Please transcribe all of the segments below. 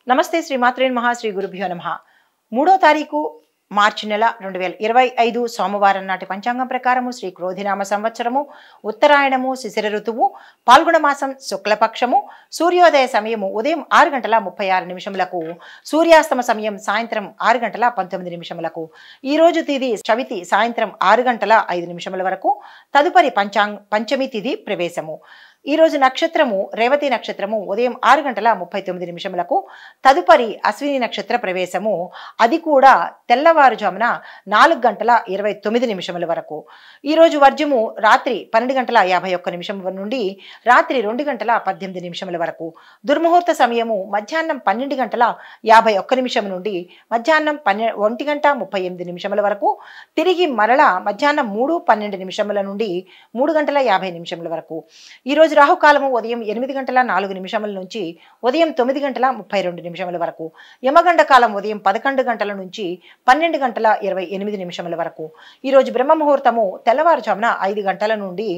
నమస్తే శ్రీమాత్రే నమః శ్రీ గురుభ్యో నమః 3వ తారీఖు మార్చి నెల 2025 సోమవారం నాటి పంచాంగం ప్రకారము శ్రీ క్రోధినామ సంవత్సరము ఉత్తరాయణము శిశిర ఋతువు పాల్గొన మాసం శుక్లపక్షము సూర్యోదయ సమయము ఉదయం 6:36 సూర్యాస్తమ సమయం సాయంత్రం 6:19 ఈ రోజు తిథి చవితి సాయంత్రం 6:05 వరకు తదుపరి పంచమి తిథి ప్రవేశము ఈ రోజు నక్షత్రము రేవతి నక్షత్రము ఉదయం 6:39 తదుపరి అశ్విని నక్షత్ర ప్రవేశము అది కూడా తెల్లవారుజామున 4:29 వరకు ఈ రోజు వర్జము రాత్రి 12:51 నుండి రాత్రి 2:18 వరకు దుర్ముహూర్త సమయము మధ్యాహ్నం 12:51 నుండి మధ్యాహ్నం 1:38 వరకు తిరిగి మరలా మధ్యాహ్నం 3:12 నుండి 3:50 వరకు ఈ రోజు రాహుకాలము ఉదయం 8:04 నుంచి ఉదయం 9:32 వరకు యమగండ కాలం ఉదయం 11 గంటల నుంచి 12:28 వరకు ఈ రోజు బ్రహ్మ ముహూర్తము తెల్లవారుజామున 5 గంటల నుండి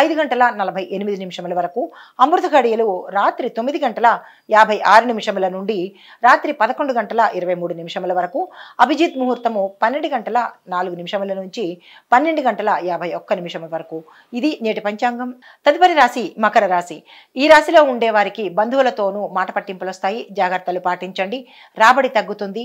5:48 వరకు అమృత ఘడియలు రాత్రి 9:56 నుండి రాత్రి 11:23 వరకు అభిజిత్ ముహూర్తము 12:04 నుంచి 12:51 వరకు ఇది నేటి పంచాంగం తదుపరి రాశి మకర రాశి ఈ రాశిలో ఉండే వారికి బంధువులతోనూ మాట పట్టింపులు వస్తాయి జాగ్రత్తలు పాటించండి రాబడి తగ్గుతుంది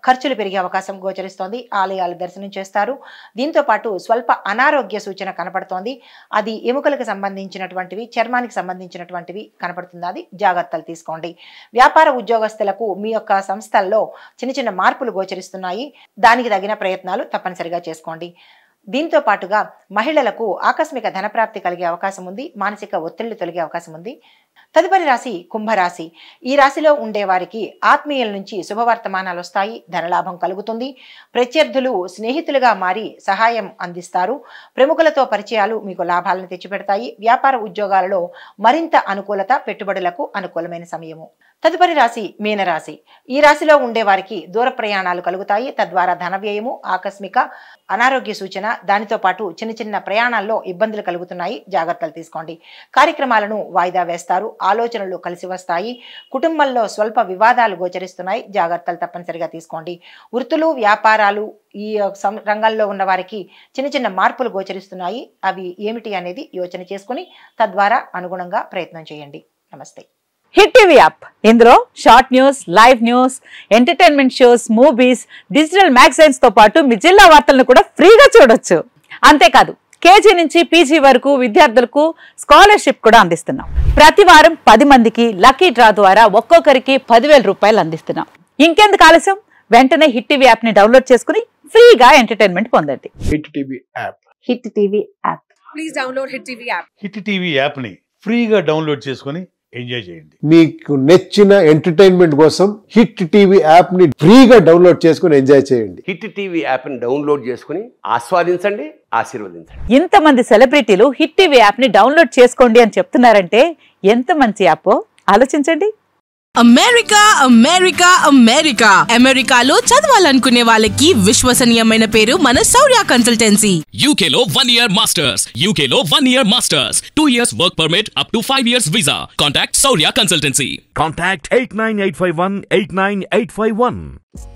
ఖర్చులు పెరిగే అవకాశం గోచరిస్తోంది ఆలయాలు దర్శనం చేస్తారు దీంతో పాటు స్వల్ప అనారోగ్య సూచన కనపడుతోంది అది ఎముకలకు సంబంధించినటువంటివి చర్మానికి సంబంధించినటువంటివి కనపడుతుంది అది జాగ్రత్తలు తీసుకోండి వ్యాపార ఉద్యోగస్తులకు మీ యొక్క సంస్థల్లో చిన్న చిన్న మార్పులు గోచరిస్తున్నాయి దానికి తగిన ప్రయత్నాలు తప్పనిసరిగా చేసుకోండి దీంతో పాటుగా మహిళలకు ఆకస్మిక ధనప్రాప్తి కలిగే అవకాశం ఉంది మానసిక ఒత్తిళ్లు తొలగే అవకాశం ఉంది తదుపరి రాశి కుంభరాశి ఈ రాశిలో ఉండే వారికి ఆత్మీయుల నుంచి శుభవర్తమానాలు వస్తాయి ధనలాభం కలుగుతుంది ప్రత్యర్థులు స్నేహితులుగా మారి సహాయం అందిస్తారు ప్రముఖులతో పరిచయాలు మీకు లాభాలను తెచ్చిపెడతాయి వ్యాపార ఉద్యోగాలలో మరింత అనుకూలత పెట్టుబడులకు అనుకూలమైన సమయము తదుపరి రాశి మీనరాశి ఈ రాశిలో ఉండే వారికి దూర ప్రయాణాలు కలుగుతాయి తద్వారా ధన వ్యయము ఆకస్మిక అనారోగ్య సూచన దానితో పాటు చిన్న చిన్న ప్రయాణాల్లో ఇబ్బందులు కలుగుతున్నాయి జాగ్రత్తలు తీసుకోండి కార్యక్రమాలను వాయిదా వేస్తారు ఆలోచనలు కలిసి వస్తాయి కుటుంబంలో స్వల్ప వివాదాలు గోచరిస్తున్నాయి జాగ్రత్తలు తప్పనిసరిగా తీసుకోండి వృత్తులు వ్యాపారాలు ఈ రంగంలో ఉన్న వారికి చిన్న చిన్న మార్పులు గోచరిస్తున్నాయి అవి ఏమిటి అనేది యోచన చేసుకుని తద్వారా అనుగుణంగా ప్రయత్నం చేయండి నమస్తే హిట్ టీవీ యాప్ ఇందులో short news live news entertainment shows movies digital magazines తో పాటు మీ జిల్లా వార్తలను కూడా ఫ్రీగా చూడొచ్చు అంతేకాదు కేజీ నుంచి పీజీ వరకు విద్యార్థులకు స్కాలర్షిప్ కూడా అందిస్తున్నాం ప్రతి వారం 10 మందికి లక్కీ డ్రా ద్వారా ఒక్కొక్కరికి 10,000 రూపాయలు అందిస్తున్నాం ఇంకెందుకు ఆలస్యం వెంటనే హిట్ టీవీ యాప్ ని డౌన్లోడ్ చేసుకుని ఫ్రీగా ఎంటర్టైన్మెంట్ పొందండి hit TV app hit TV app please download hit TV app hit TV app ని ఫ్రీగా డౌన్లోడ్ చేసుకుని ఎంజాయ్ చేయండి మీకు నచ్చిన ఎంటర్టైన్మెంట్ కోసం హిట్ టీవీ యాప్ ని ఫ్రీగా డౌన్లోడ్ చేసుకుని ఎంజాయ్ చేయండి హిట్ టీవీ యాప్ ని డౌన్లోడ్ చేసుకుని ఆస్వాదించండి ఆశీర్వదించండి ఇంతమంది సెలబ్రిటీలు హిట్ టీవీ యాప్ ని డౌన్లోడ్ చేసుకోండి అని చెప్తున్నారంటే ఎంత మంచి యాప్ ఆలోచించండి అమెరికా అమెరికా అమెరికా అమెరికాలో చదవాలనుకునే వాళ్ళకి విశ్వసనీయమైన పేరు మన శౌర్య కన్సల్టెన్సీ UK లో 1 year masters UK లో 1 year masters 2 years work permit up to 5 years visa contact Saurya Consultancy Contact 89851 89851